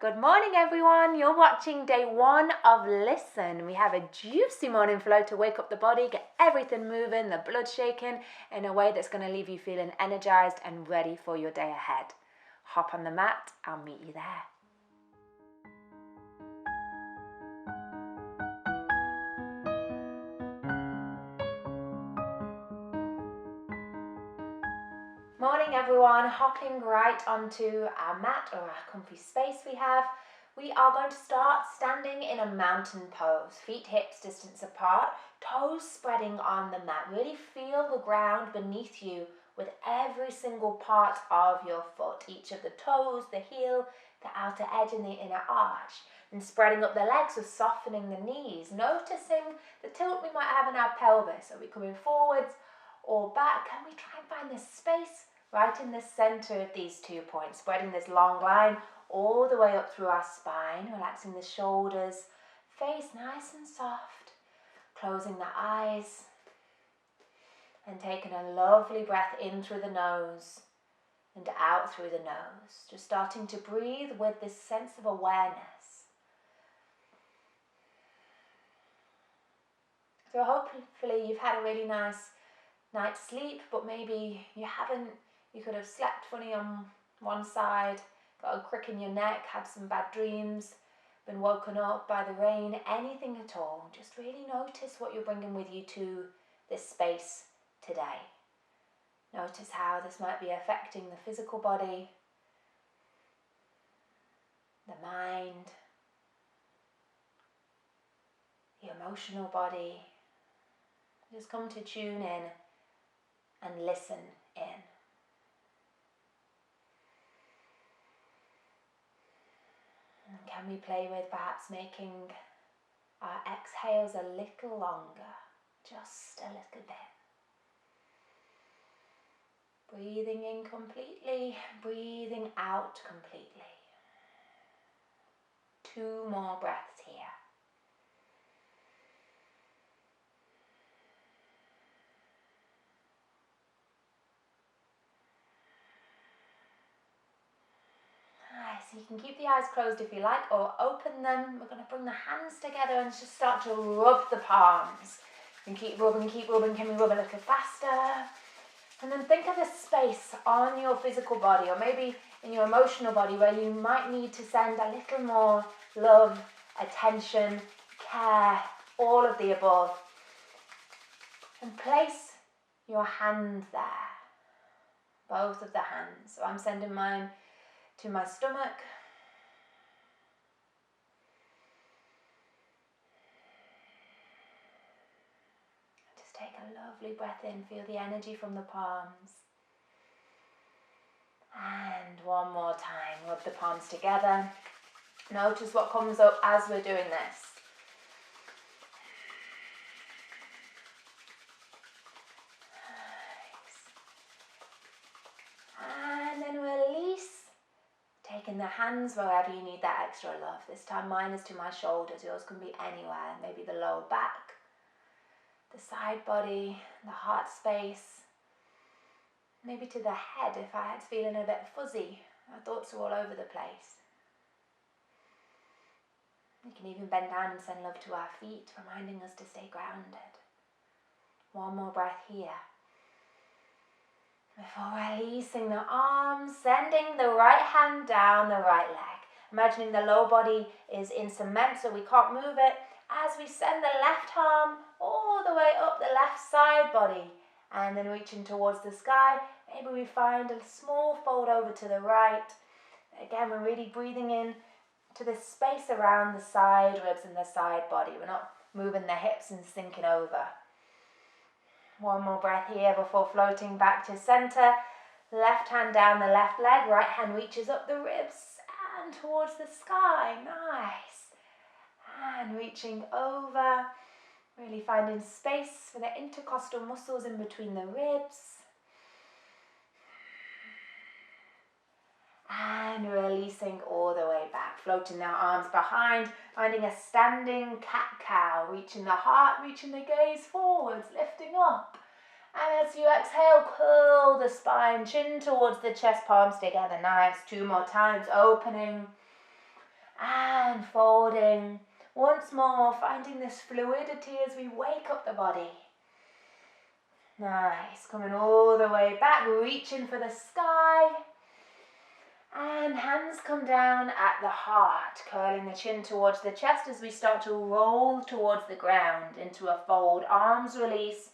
Good morning, everyone. You're watching day 1 of Listen. We have a juicy morning flow to wake up the body, get everything moving, the blood shaking in a way that's going to leave you feeling energized and ready for your day ahead. Hop on the mat, I'll meet you there. Morning, everyone. Hopping right onto our mat or our comfy space we have. We are going to start standing in a mountain pose. Feet hips distance apart, toes spreading on the mat. Really feel the ground beneath you with every single part of your foot. Each of the toes, the heel, the outer edge and the inner arch. And spreading up the legs, so softening the knees. Noticing the tilt we might have in our pelvis. Are we coming forwards or back? Can we try and find this space right in the center of these 2 points, spreading this long line all the way up through our spine, relaxing the shoulders, face nice and soft, closing the eyes, and taking a lovely breath in through the nose and out through the nose. Just starting to breathe with this sense of awareness. So hopefully you've had a really nice night's sleep, but maybe you haven't. You could have slept funny on one side, got a crick in your neck, had some bad dreams, been woken up by the rain, anything at all. Just really notice what you're bringing with you to this space today. Notice how this might be affecting the physical body, the mind, the emotional body. Just come to tune in and listen in. And can we play with perhaps making our exhales a little longer, just a little bit. Breathing in completely, breathing out completely. 2 more breaths here. So you can keep the eyes closed if you like, or open them. We're going to bring the hands together and just start to rub the palms. And keep rubbing, keep rubbing. Can we rub a little faster? And then think of a space on your physical body, or maybe in your emotional body, where you might need to send a little more love, attention, care, all of the above. And place your hand there. Both of the hands. So I'm sending mine to my stomach. Just take a lovely breath in, feel the energy from the palms. And one more time, rub the palms together. Notice what comes up as we're doing this. Taking the hands wherever you need that extra love. This time mine is to my shoulders, yours can be anywhere. Maybe the lower back, the side body, the heart space. Maybe to the head if I had feeling a bit fuzzy. Our thoughts are all over the place. You can even bend down and send love to our feet, reminding us to stay grounded. One more breath here. Before releasing the arms, sending the right hand down the right leg. Imagining the lower body is in cement so we can't move it. As we send the left arm all the way up the left side body. And then reaching towards the sky. Maybe we find a small fold over to the right. Again, we're really breathing in to the space around the side ribs and the side body. We're not moving the hips and sinking over. One more breath here before floating back to center. Left hand down the left leg, right hand reaches up the ribs and towards the sky. Nice. And reaching over, really finding space for the intercostal muscles in between the ribs. And releasing all the way back, floating the arms behind, finding a standing cat-cow, reaching the heart, reaching the gaze forwards, lifting up. And as you exhale, curl the spine, chin towards the chest, palms together. Nice. 2 more times, opening And folding once more, finding this fluidity as we wake up the body. Nice, coming all the way back, reaching for the sky. And hands come down at the heart, curling the chin towards the chest as we start to roll towards the ground into a fold. Arms release.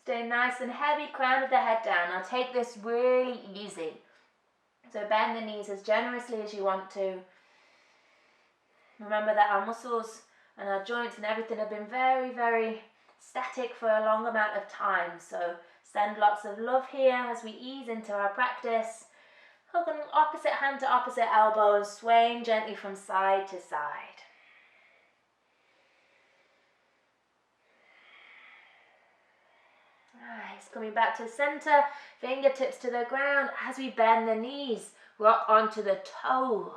Stay nice and heavy, crown of the head down. Now take this really easy. So bend the knees as generously as you want to. Remember that our muscles and our joints and everything have been very, very static for a long amount of time. So send lots of love here as we ease into our practice. Hooking opposite hand to opposite elbow, swaying gently from side to side. Nice, coming back to center, fingertips to the ground as we bend the knees, rock onto the toes.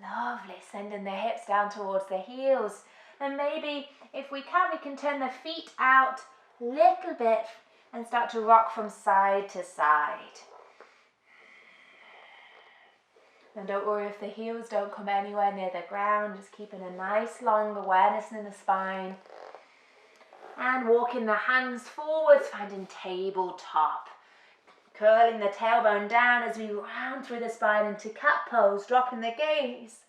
Lovely, sending the hips down towards the heels. And maybe, if we can turn the feet out a little bit and start to rock from side to side. And don't worry if the heels don't come anywhere near the ground, just keeping a nice long awareness in the spine. And walking the hands forwards, finding tabletop. Curling the tailbone down as we round through the spine into cat pose, dropping the gaze.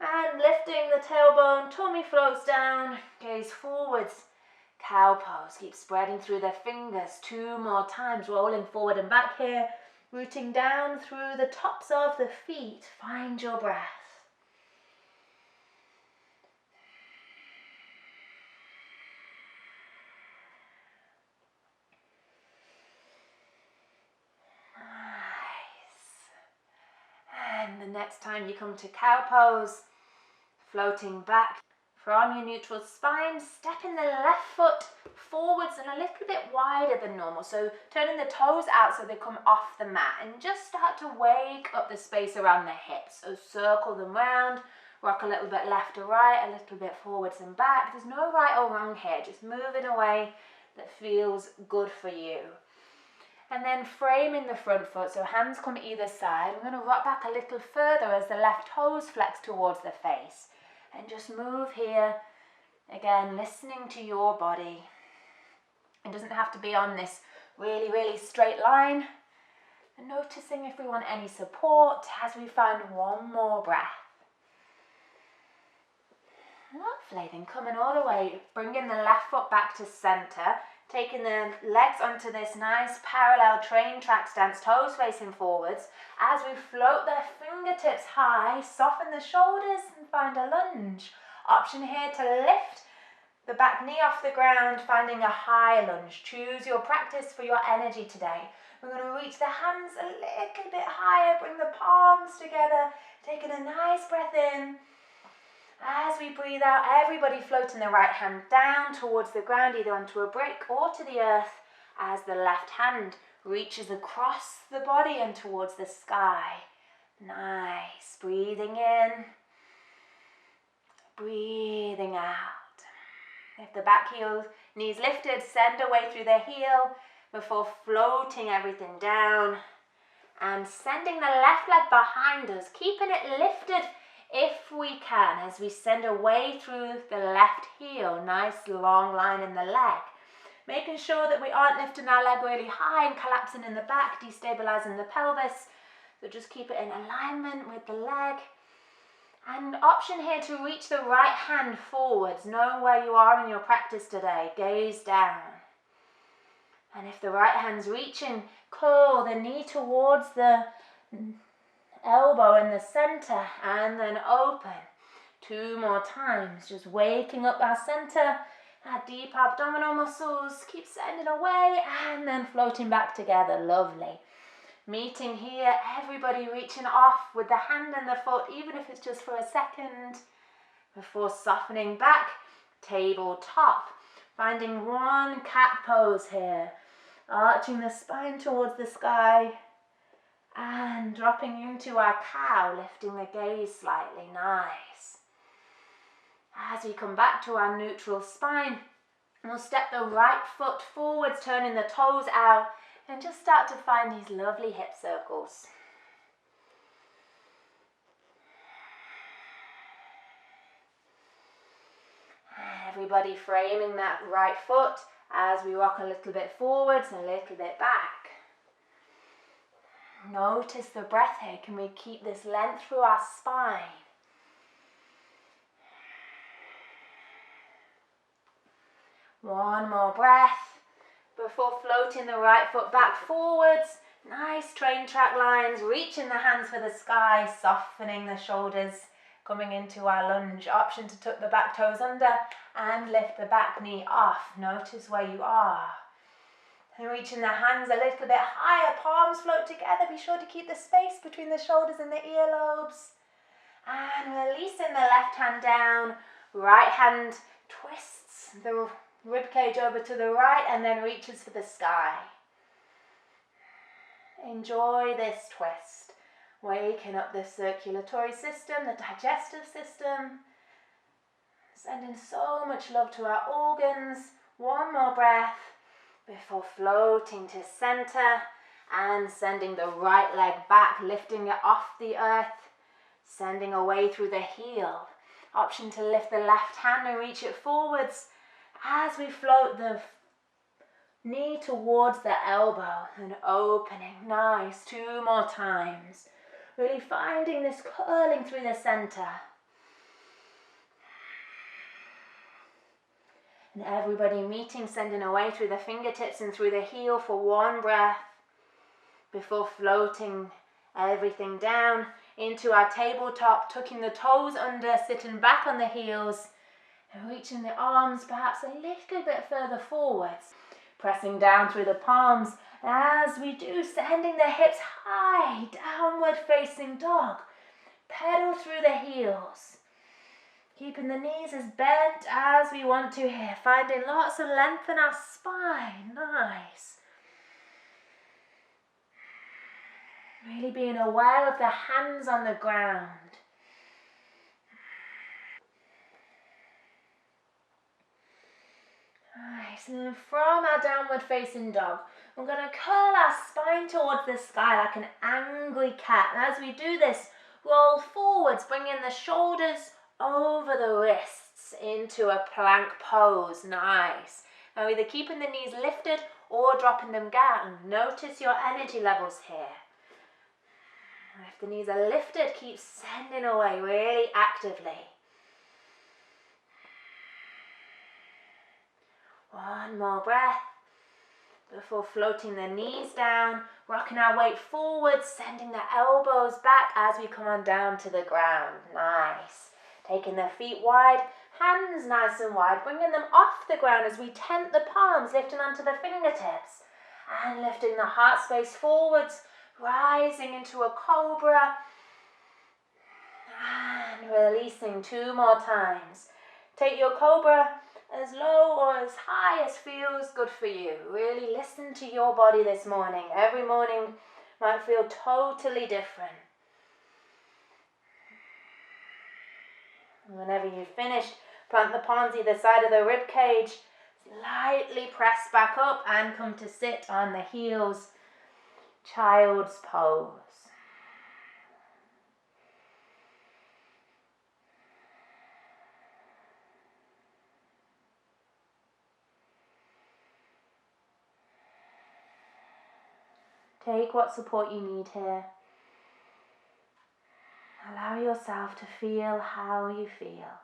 And lifting the tailbone, tummy floats down, gaze forwards, cow pose. Keep spreading through the fingers, 2 more times, rolling forward and back here. Rooting down through the tops of the feet. Find your breath. Nice. And the next time you come to cow pose, floating back from your neutral spine, stepping the left foot forwards and a little bit wider than normal. So turning the toes out so they come off the mat and just start to wake up the space around the hips. So circle them round, rock a little bit left to right, a little bit forwards and back. There's no right or wrong here, just move in a way that feels good for you. And then framing the front foot, so hands come either side. I'm going to rock back a little further as the left toes flex towards the face. And just move here, again, listening to your body. It doesn't have to be on this really, really straight line. And noticing if we want any support as we find one more breath. Lovely, then coming all the way, bringing the left foot back to center, taking the legs onto this nice parallel train track stance, toes facing forwards. As we float the fingertips high, soften the shoulders and find a lunge. Option here to lift the back knee off the ground, finding a high lunge. Choose your practice for your energy today. We're going to reach the hands a little bit higher, bring the palms together, taking a nice breath in. As we breathe out, everybody floating the right hand down towards the ground, either onto a brick or to the earth, as the left hand reaches across the body and towards the sky. Nice. Breathing in, breathing out. If the back heel, knees lifted, send away through the heel before floating everything down and sending the left leg behind us, keeping it lifted if we can, as we send away through the left heel, nice long line in the leg. Making sure that we aren't lifting our leg really high and collapsing in the back, destabilizing the pelvis. So just keep it in alignment with the leg. And option here to reach the right hand forwards. Know where you are in your practice today. Gaze down. And if the right hand's reaching, curl the knee towards the elbow in the center and then open. 2 more times, just waking up our center, our deep abdominal muscles, keep sending away and then floating back together. Lovely. Meeting here, everybody reaching off with the hand and the foot, even if it's just for a second, before softening back, tabletop. Finding one cat pose here, arching the spine towards the sky, and dropping into our cow, lifting the gaze slightly. Nice. As we come back to our neutral spine, we'll step the right foot forwards, turning the toes out, and just start to find these lovely hip circles. everybody framing that right foot as we rock a little bit forwards and a little bit back. Notice the breath here. Can we keep this length through our spine? One more breath before floating the right foot back forwards. Nice train track lines, reaching the hands for the sky, softening the shoulders, coming into our lunge. Option to tuck the back toes under and lift the back knee off. Notice where you are. And reaching the hands a little bit higher, palms float together. Be sure to keep the space between the shoulders and the earlobes. And releasing the left hand down, right hand twists the rib cage over to the right and then reaches for the sky. Enjoy this twist, waking up the circulatory system, the digestive system, sending so much love to our organs. One more breath before floating to center and sending the right leg back, lifting it off the earth, sending away through the heel. Option to lift the left hand and reach it forwards as we float the knee towards the elbow and opening. Nice. 2 more times. Really finding this curling through the center. And everybody meeting, sending away through the fingertips and through the heel for 1 breath before floating everything down into our tabletop, tucking the toes under, sitting back on the heels and reaching the arms perhaps a little bit further forwards. Pressing down through the palms as we do, sending the hips high, downward facing dog. Pedal through the heels. Keeping the knees as bent as we want to here. Finding lots of length in our spine. Nice. Really being aware of the hands on the ground. Nice. And then from our downward facing dog, we're going to curl our spine towards the sky like an angry cat. And as we do this, roll forwards, bringing the shoulders over the wrists into a plank pose. Nice. Now either keeping the knees lifted or dropping them down. Notice your energy levels here. If the knees are lifted, keep sending away really actively. 1 more breath before floating the knees down, rocking our weight forwards, sending the elbows back as we come on down to the ground. Nice. Taking the feet wide, hands nice and wide, bringing them off the ground as we tent the palms, lifting onto the fingertips and lifting the heart space forwards, rising into a cobra and releasing 2 more times. Take your cobra as low or as high as feels good for you. Really listen to your body this morning. Every morning might feel totally different. And whenever you've finished, plant the palms either side of the rib cage, slightly press back up and come to sit on the heels. Child's pose. Take what support you need here. Allow yourself to feel how you feel.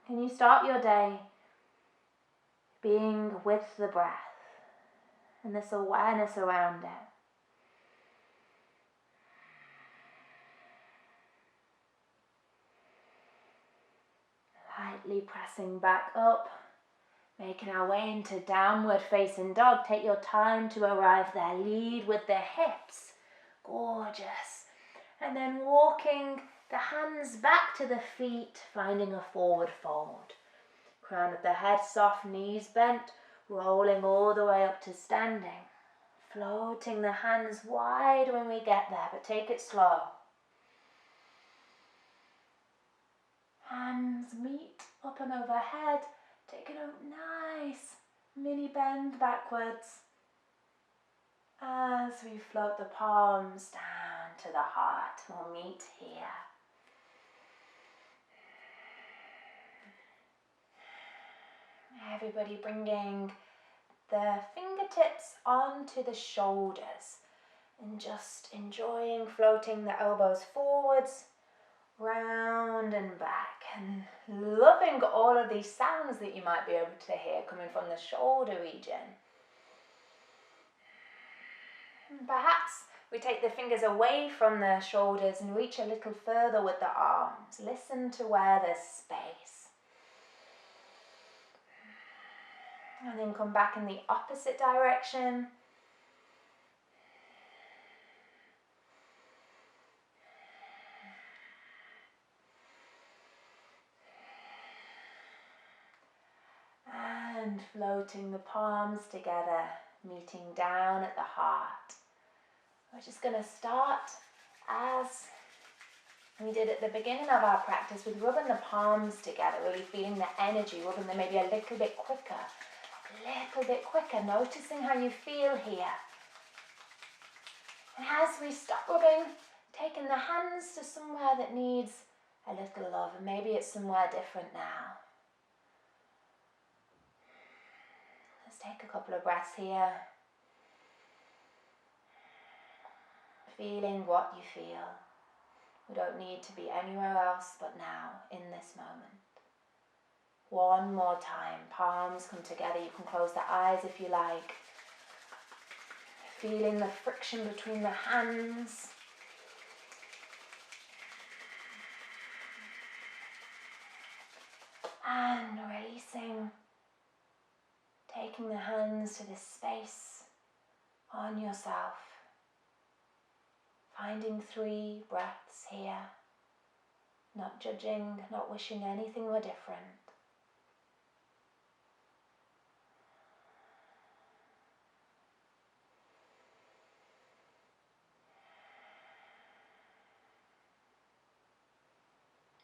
Can you start your day being with the breath and this awareness around it? Lightly pressing back up, making our way into downward facing dog. Take your time to arrive there. Lead with the hips. Gorgeous. And then walking the hands back to the feet, finding a forward fold. Crown of the head soft, knees bent, rolling all the way up to standing. Floating the hands wide when we get there, but take it slow. Hands meet up and overhead, taking a nice mini bend backwards as we float the palms down to the heart. We'll meet here. Everybody bringing the fingertips onto the shoulders and just enjoying floating the elbows forwards, round and back, and loving all of these sounds that you might be able to hear coming from the shoulder region. And perhaps we take the fingers away from the shoulders and reach a little further with the arms. Listen to where there's space. And then come back in the opposite direction. And floating the palms together, meeting down at the heart. We're just going to start as we did at the beginning of our practice with rubbing the palms together, really feeling the energy, rubbing them maybe a little bit quicker, noticing how you feel here. And as we stop rubbing, taking the hands to somewhere that needs a little love, and maybe it's somewhere different now. Let's take a couple of breaths here. Feeling what you feel. We don't need to be anywhere else but now, in this moment. One more time. Palms come together. You can close the eyes if you like. Feeling the friction between the hands. And releasing. Taking the hands to this space on yourself. Finding 3 breaths here. Not judging, not wishing anything were different.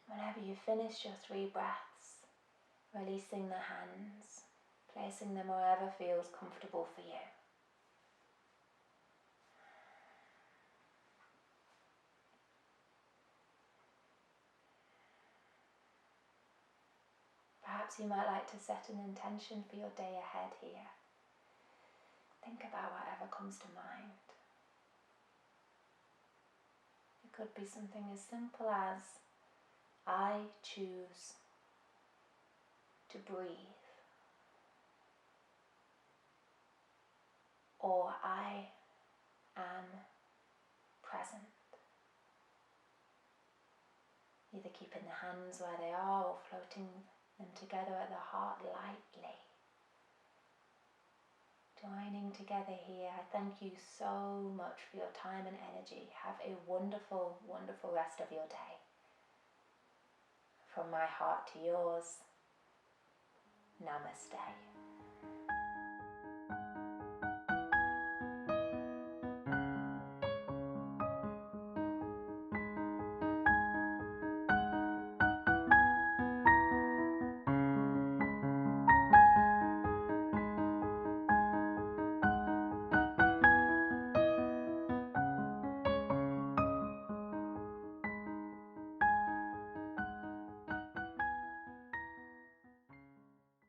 Whenever you finish your 3 breaths, releasing the hands, placing them wherever feels comfortable for you. Perhaps you might like to set an intention for your day ahead here. Think about whatever comes to mind. It could be something as simple as, I choose to breathe. Or I am present. Either keeping the hands where they are or floating them together at the heart lightly. Joining together here. I thank you so much for your time and energy. Have a wonderful, wonderful rest of your day. From my heart to yours, namaste.